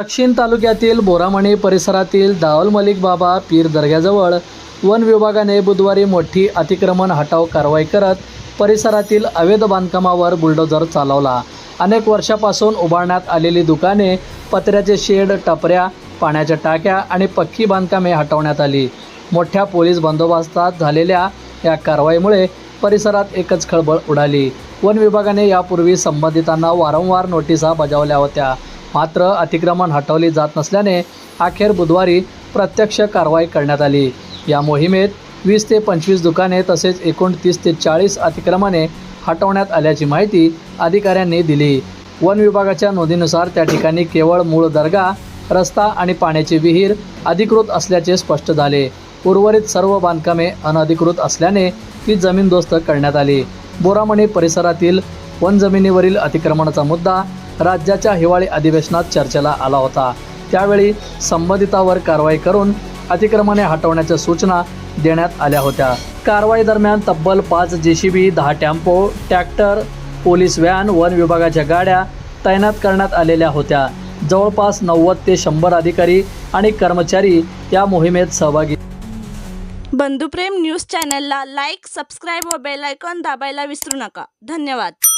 दक्षिण तालुक्यातील बोरामणी परिसरातील दाऊल मलिक बाबा पीर दर्ग्याजवळ वन विभागाने बुधवारी मोठी अतिक्रमण हटाव कारवाई करत परिसरातील अवैध बांधकामावर बुलडोझर चालवला। अनेक वर्षापासून उभारण्यात आलेली दुकाने, पत्र्याचे शेड, टपऱ्या, पाण्याच्या टाक्या आणि पक्की बांधकामे हटवण्यात आली। मोठ्या पोलीस बंदोबस्तात झालेल्या या कारवाईमुळे परिसरात एकच खळबळ उडाली। वन विभागाने यापूर्वी संबंधितांना वारंवार नोटिसा बजावल्या होत्या, मात्र अतिक्रमण हटवली जात नसल्याने अखेर बुधवारी प्रत्यक्ष कारवाई करण्यात आली। या मोहिमेत 20 ते 25 दुकाने तसेच एकूण 30 ते 40 अतिक्रमणे हटवण्यात आल्याची माहिती अधिकाऱ्यांनी दिली। वन विभागाच्या नोंदीनुसार त्या ठिकाणी केवळ मूळ दर्गा, रस्ता आणि पाण्याची विहीर अधिकृत असल्याचे स्पष्ट झाले। उर्वरित सर्व बांधकामे अनधिकृत असल्याने ती जमीनदोस्त करण्यात आली। बोरामणी परिसरातील वन जमिनीवरील अतिक्रमणाचा मुद्दा राज्याच्या हिवाळी अधिवेशनात चर्चेला आला होता। त्यावेळी संबंधितावर कारवाई करून अतिक्रमणे हटवण्याच्या सूचना देण्यात आल्या होत्या। कारवाई दरम्यान तब्बल 5 JCB, 10 tempo, tractor, police van, one विभागाच्या गाड्या तैनात करण्यात आलेल्या होत्या। जवळपास 90 ते 100 अधिकारी आणि कर्मचारी या मोहिमेत सहभागी। बंधुप्रेम न्यूज चॅनलला लाईक, सबस्क्राईब व बेल आयकॉन दाबायला विसरू नका। धन्यवाद।